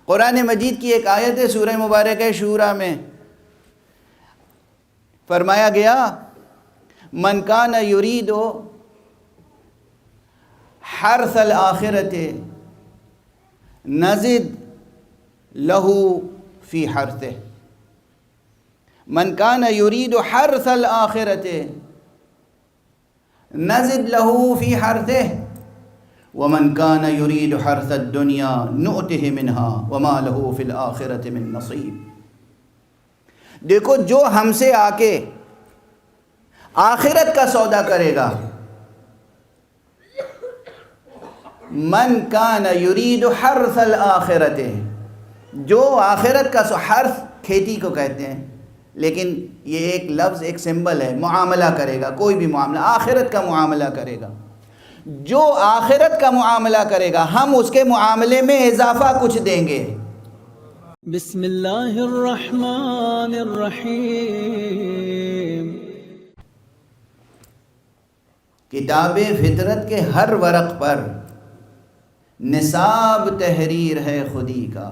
قرآن مجید کی ایک آیت ہے سورہ مبارکہ شورى میں فرمایا گیا من کان یرید حرث الآخرۃ نزد له فی حرثہ، من کان یرید حرث الآخرۃ نزد له فی حرثہ ومن کان یرید حرث الدنیا نؤتہ منها وما له فی الآخرۃ من نصیب۔ دیکھو جو ہم سے آ کے آخرت کا سودا کرے گا، من کان یرید حرث الآخرۃ، جو آخرت کا حرث کھیتی کو کہتے ہیں، لیکن یہ ایک لفظ ایک سمبل ہے، معاملہ کرے گا، کوئی بھی معاملہ آخرت کا معاملہ کرے گا، جو آخرت کا معاملہ کرے گا ہم اس کے معاملے میں اضافہ کچھ دیں گے۔ بسم اللہ الرحمن الرحیم۔ کتاب فطرت کے ہر ورق پر نصاب تحریر ہے خودی کا،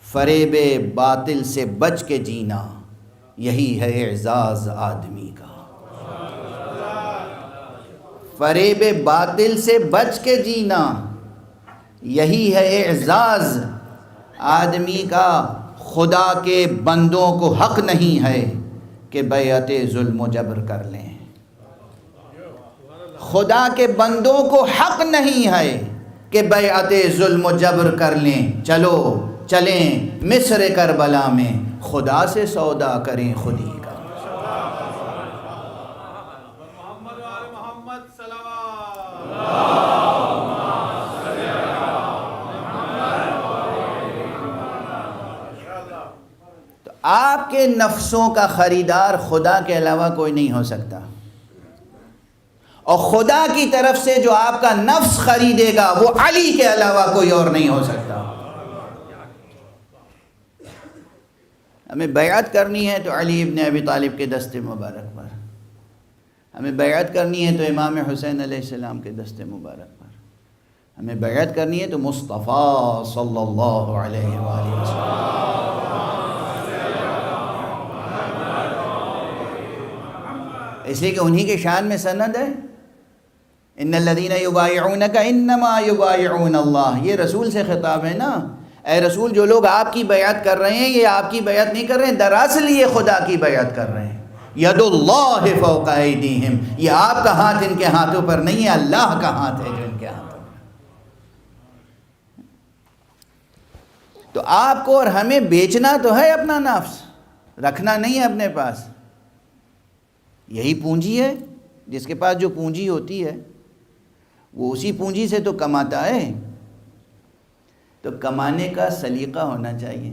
فریب باطل سے بچ کے جینا یہی ہے اعزاز آدمی کا، فریب باطل سے بچ کے جینا یہی ہے اعزاز آدمی کا۔ خدا کے بندوں کو حق نہیں ہے کہ بیعت ظلم و جبر کر لیں، خدا کے بندوں کو حق نہیں ہے کہ بیعت ظلم و جبر کر لیں۔ چلو چلیں مصر کربلا میں خدا سے سودا کریں خودی کا۔ تو آپ کے نفسوں کا خریدار خدا کے علاوہ کوئی نہیں ہو سکتا، اور خدا کی طرف سے جو آپ کا نفس خریدے گا وہ علی کے علاوہ کوئی اور نہیں ہو سکتا۔ ہمیں بیعت کرنی ہے تو علی ابن ابی طالب کے دست مبارک پر، ہمیں بیعت کرنی ہے تو امام حسین علیہ السلام کے دست مبارک پر، ہمیں بیعت کرنی ہے تو مصطفیٰ صلی اللہ علیہ وآلہ وسلم۔ اس لیے کہ انہی کے شان میں سند ہے، ان الذین یبایعونک انما یبایعون اللہ، یہ رسول سے خطاب ہے نا، اے رسول جو لوگ آپ کی بیعت کر رہے ہیں یہ آپ کی بیعت نہیں کر رہے ہیں، دراصل یہ خدا کی بیعت کر رہے ہیں۔ ید اللہ فوق ایدیہم، یہ آپ کا ہاتھ ان کے ہاتھوں پر نہیں ہے، اللہ کا ہاتھ ہے جو ان کے ہاتھوں پر۔ تو آپ کو اور ہمیں بیچنا تو ہے اپنا نفس، رکھنا نہیں ہے اپنے پاس۔ یہی پونجی ہے، جس کے پاس جو پونجی ہوتی ہے وہ اسی پونجی سے تو کماتا ہے، تو کمانے کا سلیقہ ہونا چاہیے۔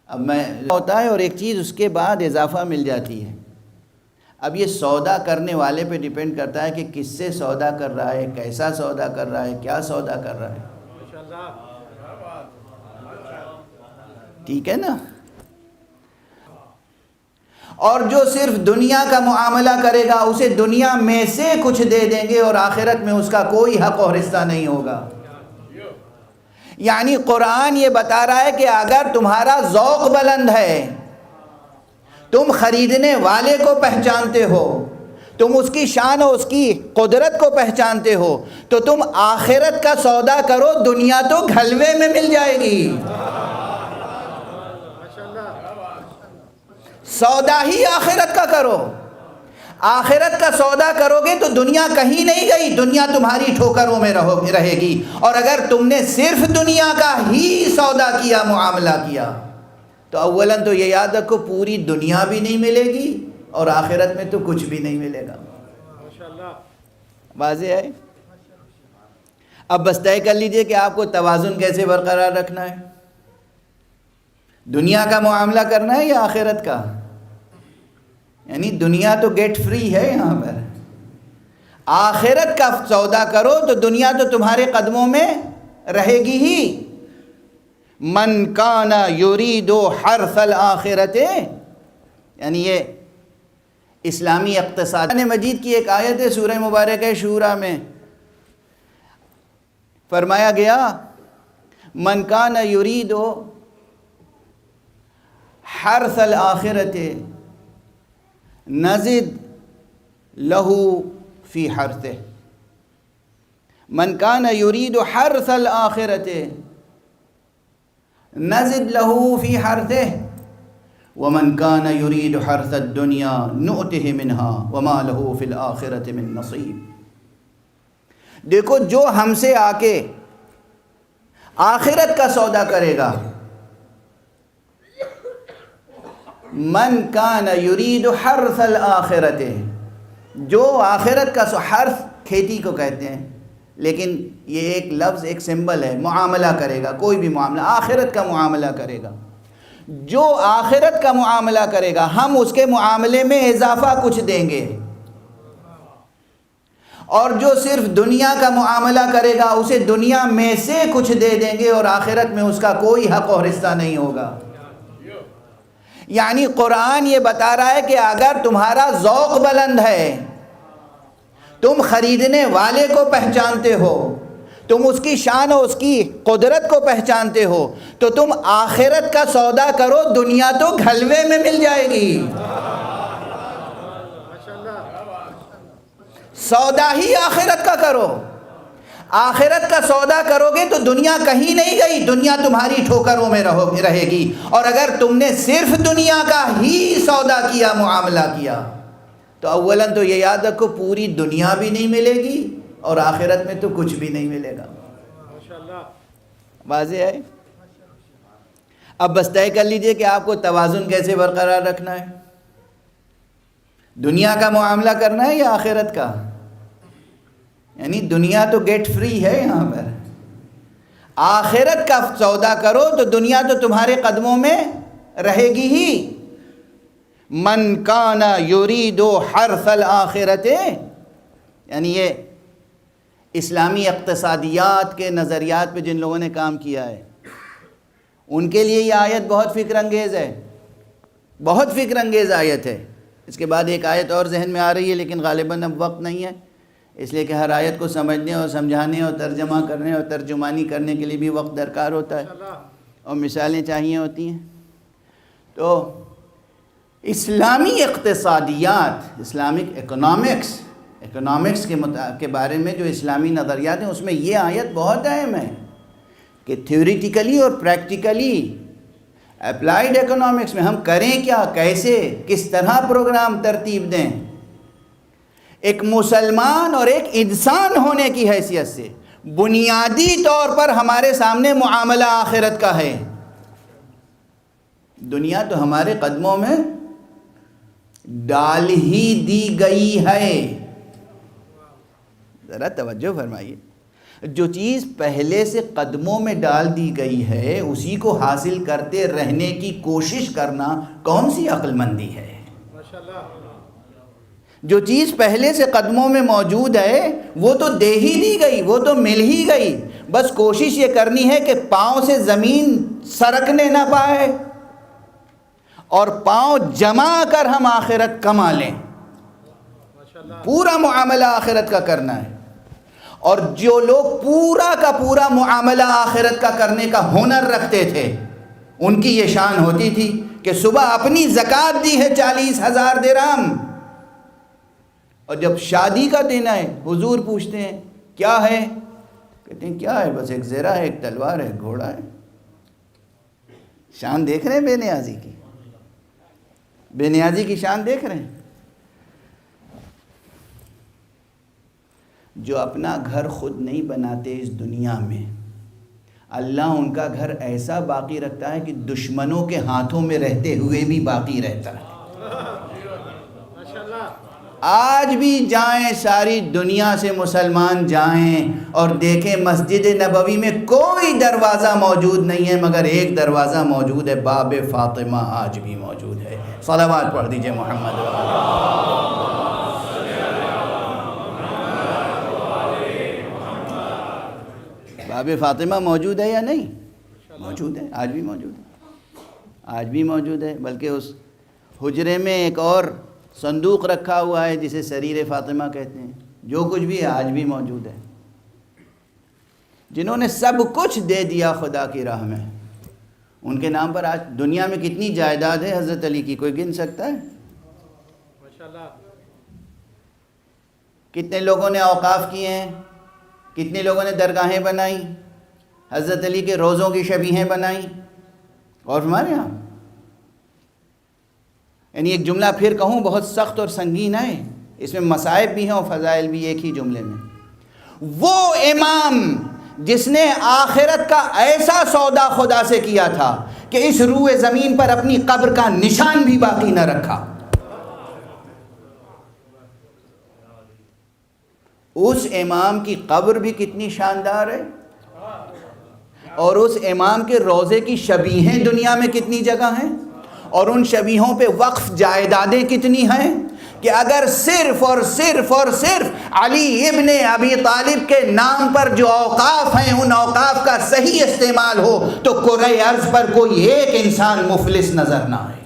اب میں ہوتا ہے اور ایک چیز اس کے بعد اضافہ مل جاتی ہے۔ اب یہ سودا کرنے والے پہ ڈیپینڈ کرتا ہے کہ کس سے سودا کر رہا ہے، کیسا سودا کر رہا ہے، کیا سودا کر رہا ہے، ٹھیک ہے نا۔ اور جو صرف دنیا کا معاملہ کرے گا اسے دنیا میں سے کچھ دے دیں گے اور آخرت میں اس کا کوئی حق اور حصہ نہیں ہوگا۔ یعنی قرآن یہ بتا رہا ہے کہ اگر تمہارا ذوق بلند ہے، تم خریدنے والے کو پہچانتے ہو، تم اس کی شان اور اس کی قدرت کو پہچانتے ہو، تو تم آخرت کا سودا کرو، دنیا تو گھلوے میں مل جائے گی۔ سودا ہی آخرت کا کرو، آخرت کا سودا کرو گے تو دنیا کہیں نہیں گئی، دنیا تمہاری ٹھوکروں میں رہے گی۔ اور اگر تم نے صرف دنیا کا ہی سودا کیا، معاملہ کیا، تو اولاً تو یہ یاد رکھو پوری دنیا بھی نہیں ملے گی اور آخرت میں تو کچھ بھی نہیں ملے گا۔ واضح ہے؟ اب بس طے کر لیجئے کہ آپ کو توازن کیسے برقرار رکھنا ہے، دنیا کا معاملہ کرنا ہے یا آخرت کا۔ یعنی دنیا تو گیٹ فری ہے یہاں پر، آخرت کا سودا کرو تو دنیا تو تمہارے قدموں میں رہے گی ہی۔ من کان یرید حرث الآخرۃ، یعنی یہ اسلامی اقتصاد۔ قرآن مجید کی ایک آیت ہے سورہ مبارکہ شورى میں فرمایا گیا من کان یرید حرث الآخرۃ نزد لہ فی حرثہ، من کان یرید حرث الآخرۃ نزد لہ فی حرثہ ومن کان یرید حرث الدنیا نؤتہ منہا وما لہ فی الآخرۃ من نصیب۔ دیکھو جو ہم سے آ کے آخرت کا سودا کرے گا، من کان یرید حرث الآخرۃ، جو آخرت کا حرث کھیتی کو کہتے ہیں، لیکن یہ ایک لفظ ایک سمبل ہے، معاملہ کرے گا، کوئی بھی معاملہ آخرت کا معاملہ کرے گا، جو آخرت کا معاملہ کرے گا ہم اس کے معاملے میں اضافہ کچھ دیں گے، اور جو صرف دنیا کا معاملہ کرے گا اسے دنیا میں سے کچھ دے دیں گے اور آخرت میں اس کا کوئی حق اور حصہ نہیں ہوگا۔ یعنی قرآن یہ بتا رہا ہے کہ اگر تمہارا ذوق بلند ہے، تم خریدنے والے کو پہچانتے ہو، تم اس کی شان و اس کی قدرت کو پہچانتے ہو، تو تم آخرت کا سودا کرو، دنیا تو گھلوے میں مل جائے گی۔ سودا ہی آخرت کا کرو، آخرت کا سودا کرو گے تو دنیا کہیں نہیں گئی، دنیا تمہاری ٹھوکروں میں رہے گی۔ اور اگر تم نے صرف دنیا کا ہی سودا کیا، معاملہ کیا، تو اولاً تو یہ یاد رکھو پوری دنیا بھی نہیں ملے گی اور آخرت میں تو کچھ بھی نہیں ملے گا۔ واضح ہے؟ اب بس طے کر لیجئے کہ آپ کو توازن کیسے برقرار رکھنا ہے، دنیا کا معاملہ کرنا ہے یا آخرت کا؟ یعنی دنیا تو گیٹ فری ہے یہاں پر، آخرت کا سودا کرو تو دنیا تو تمہارے قدموں میں رہے گی ہی۔ من کان یرید حرث الآخرۃ، یعنی یہ اسلامی اقتصادیات کے نظریات پہ جن لوگوں نے کام کیا ہے ان کے لیے یہ آیت بہت فکر انگیز ہے، بہت فکر انگیز آیت ہے۔ اس کے بعد ایک آیت اور ذہن میں آ رہی ہے لیکن غالباً اب وقت نہیں ہے، اس لیے کہ ہر آیت کو سمجھنے اور سمجھانے اور ترجمہ کرنے اور ترجمانی کرنے کے لیے بھی وقت درکار ہوتا ہے اور مثالیں چاہیے ہوتی ہیں۔ تو اسلامی اقتصادیات، اسلامک اکنامکس کے بارے میں جو اسلامی نظریات ہیں اس میں یہ آیت بہت اہم ہے کہ تھیوریٹیکلی اور پریکٹیکلی اپلائیڈ اکنامکس میں ہم کریں کیا، کیسے، کس طرح پروگرام ترتیب دیں۔ ایک مسلمان اور ایک انسان ہونے کی حیثیت سے بنیادی طور پر ہمارے سامنے معاملہ آخرت کا ہے۔ دنیا تو ہمارے قدموں میں ڈال ہی دی گئی ہے۔ ذرا توجہ فرمائیے، جو چیز پہلے سے قدموں میں ڈال دی گئی ہے اسی کو حاصل کرتے رہنے کی کوشش کرنا کون سی عقل مندی ہے؟ جو چیز پہلے سے قدموں میں موجود ہے وہ تو دے ہی دی گئی، وہ تو مل ہی گئی، بس کوشش یہ کرنی ہے کہ پاؤں سے زمین سرکنے نہ پائے اور پاؤں جما کر ہم آخرت کما لیں۔ پورا معاملہ آخرت کا کرنا ہے، اور جو لوگ پورا کا پورا معاملہ آخرت کا کرنے کا ہنر رکھتے تھے ان کی یہ شان ہوتی تھی کہ صبح اپنی زکوٰۃ دی ہے 40,000 درہم، اور جب شادی کا دن ہے حضور پوچھتے ہیں کیا ہے، کہتے ہیں کیا ہے، بس ایک زرہ ہے، ایک تلوار ہے، ایک گھوڑا ہے۔ شان دیکھ رہے ہیں بے نیازی کی، بے نیازی کی شان دیکھ رہے ہیں۔ جو اپنا گھر خود نہیں بناتے اس دنیا میں، اللہ ان کا گھر ایسا باقی رکھتا ہے کہ دشمنوں کے ہاتھوں میں رہتے ہوئے بھی باقی رہتا ہے۔ آج بھی جائیں ساری دنیا سے مسلمان جائیں اور دیکھیں مسجد نبوی میں کوئی دروازہ موجود نہیں ہے مگر ایک دروازہ موجود ہے، باب فاطمہ آج بھی موجود ہے۔ صلوات پڑھ دیجئے محمد۔ باب فاطمہ موجود ہے یا نہیں؟ موجود ہے، آج بھی موجود ہے، آج بھی موجود ہے، بلکہ اس حجرے میں ایک اور صندوق رکھا ہوا ہے جسے سریر فاطمہ کہتے ہیں، جو کچھ بھی ہے آج بھی موجود ہے۔ جنہوں نے سب کچھ دے دیا خدا کی راہ میں، ان کے نام پر آج دنیا میں کتنی جائیداد ہے حضرت علی کی، کوئی گن سکتا ہے؟ ماشاءاللہ۔ کتنے لوگوں نے اوقاف کیے ہیں، کتنے لوگوں نے درگاہیں بنائی، حضرت علی کے روزوں کی شبیہیں بنائیں، اور ہمارے یہاں یعنی ایک جملہ پھر کہوں بہت سخت اور سنگین ہے، اس میں مصائب بھی ہیں اور فضائل بھی ایک ہی جملے میں۔ وہ امام جس نے آخرت کا ایسا سودا خدا سے کیا تھا کہ اس روئے زمین پر اپنی قبر کا نشان بھی باقی نہ رکھا، اس امام کی قبر بھی کتنی شاندار ہے، اور اس امام کے روزے کی شبیہیں دنیا میں کتنی جگہ ہیں، اور ان شبیہوں پہ وقف جائیدادیں کتنی ہیں کہ اگر صرف اور صرف اور صرف علی ابن ابی طالب کے نام پر جو اوقاف ہیں ان اوقاف کا صحیح استعمال ہو تو کرۂ ارض پر کوئی ایک انسان مفلس نظر نہ آئے۔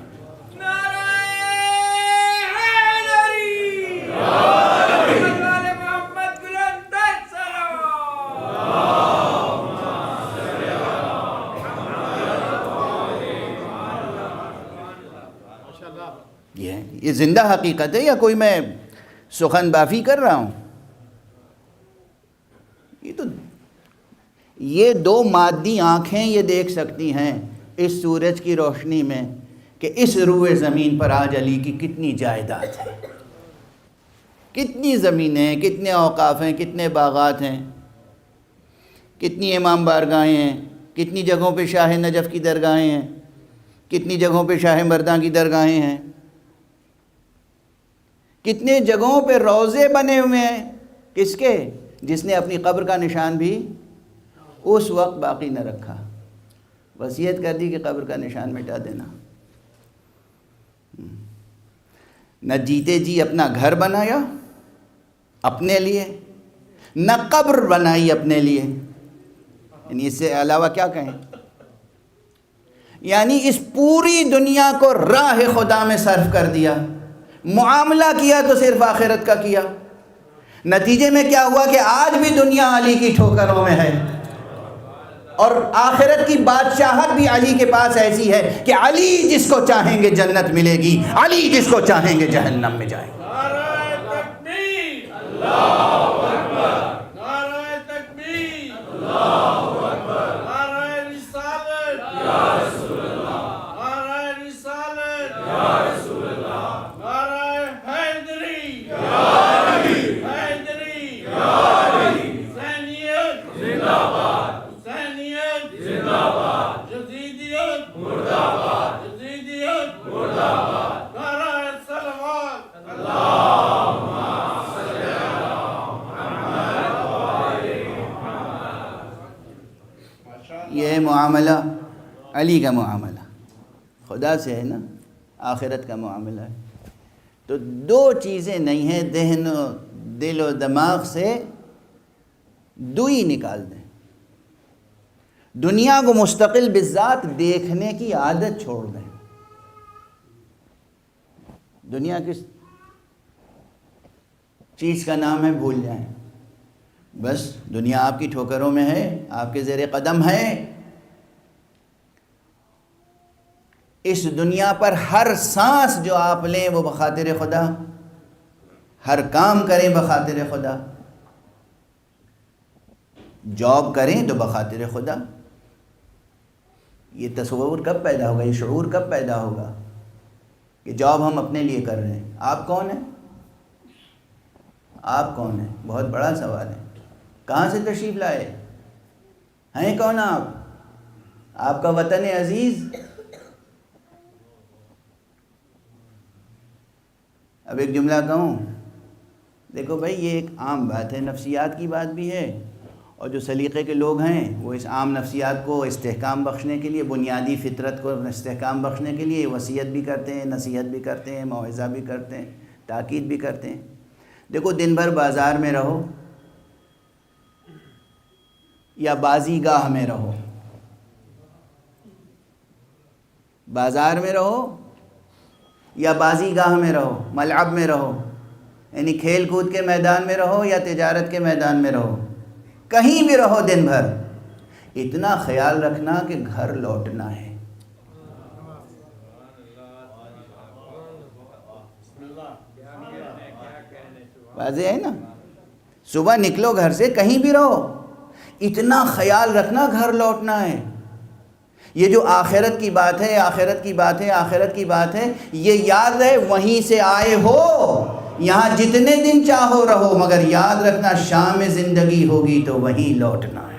یہ زندہ حقیقت ہے یا کوئی میں سخن بافی کر رہا ہوں؟ یہ دو مادی آنکھیں یہ دیکھ سکتی ہیں اس سورج کی روشنی میں کہ اس روئے زمین پر آج علی کی کتنی جائیداد ہے، کتنی زمینیں ہیں، کتنے اوقاف ہیں، کتنے باغات ہیں، کتنی امام بارگاہیں ہیں، کتنی جگہوں پہ شاہ نجف کی درگاہیں ہیں، کتنی جگہوں پہ شاہ مردان کی درگاہیں ہیں، کتنے جگہوں پہ روزے بنے ہوئے ہیں، کس کے؟ جس نے اپنی قبر کا نشان بھی اس وقت باقی نہ رکھا، وصیت کر دی کہ قبر کا نشان مٹا دینا۔ نہ جیتے جی اپنا گھر بنایا اپنے لیے، نہ قبر بنائی اپنے لیے، یعنی اس سے علاوہ کیا کہیں، یعنی اس پوری دنیا کو راہ خدا میں صرف کر دیا، معاملہ کیا تو صرف آخرت کا کیا۔ نتیجے میں کیا ہوا کہ آج بھی دنیا علی کی ٹھوکروں میں ہے، اور آخرت کی بادشاہت بھی علی کے پاس ایسی ہے کہ علی جس کو چاہیں گے جنت ملے گی، علی جس کو چاہیں گے جہنم میں جائیں گے۔ نعرہ تکبیر، اللہ اکبر، نعرہ تکبیر، اللہ اکبر، نعرہ رسالت، یا رسول اللہ، نعرہ رسالت، یا رسول اللہ، نعرہ حیدری، یا علی، حیدری، یا علی، حسینیت زندہ باد، حسینیت زندہ باد، یزیدیت مرد آباد، یزیدیت مرد آباد، نعرہ صلوات، اللہم صلی یہ ہے معاملہ علی کا معاملہ، خدا سے ہے نا، آخرت کا معاملہ ہے۔ تو دو چیزیں نہیں ہیں، ذہن و دل و دماغ سے دوئی نکال دیں، دنیا کو مستقل بذات دیکھنے کی عادت چھوڑ دیں۔ دنیا کس چیز کا نام ہے بھول جائیں، بس دنیا آپ کی ٹھوکروں میں ہے، آپ کے زیر قدم ہے۔ اس دنیا پر ہر سانس جو آپ لیں وہ بخاطر خدا، ہر کام کریں بخاطر خدا، جاب کریں تو بخاطر خدا۔ یہ تصور کب پیدا ہوگا، یہ شعور کب پیدا ہوگا کہ جاب ہم اپنے لیے کر رہے ہیں؟ آپ کون ہیں؟ آپ کون ہیں؟ بہت بڑا سوال ہے۔ کہاں سے تشریف لائے ہیں؟ کون آپ؟ آپ کا وطن عزیز؟ اب ایک جملہ کہوں، دیکھو بھائی یہ ایک عام بات ہے، نفسیات کی بات بھی ہے، اور جو سلیقے کے لوگ ہیں وہ اس عام نفسیات کو استحکام بخشنے کے لیے، بنیادی فطرت کو استحکام بخشنے کے لیے وصیت بھی کرتے ہیں، نصیحت بھی کرتے ہیں، موعظہ بھی کرتے ہیں، تاکید بھی کرتے ہیں۔ دیکھو دن بھر بازار میں رہو یا بازی گاہ میں رہو، بازار میں رہو یا بازی گاہ میں رہو، ملعب میں رہو، یعنی کھیل کود کے میدان میں رہو یا تجارت کے میدان میں رہو، کہیں بھی رہو دن بھر، اتنا خیال رکھنا کہ گھر لوٹنا ہے۔ واضح ہے نا؟ صبح نکلو گھر سے، کہیں بھی رہو، اتنا خیال رکھنا گھر لوٹنا ہے۔ یہ جو آخرت کی بات ہے، آخرت کی بات ہے، آخرت کی بات ہے، یہ یاد رہے وہیں سے آئے ہو، یہاں جتنے دن چاہو رہو، مگر یاد رکھنا شام میں زندگی ہوگی تو وہیں لوٹنا ہے۔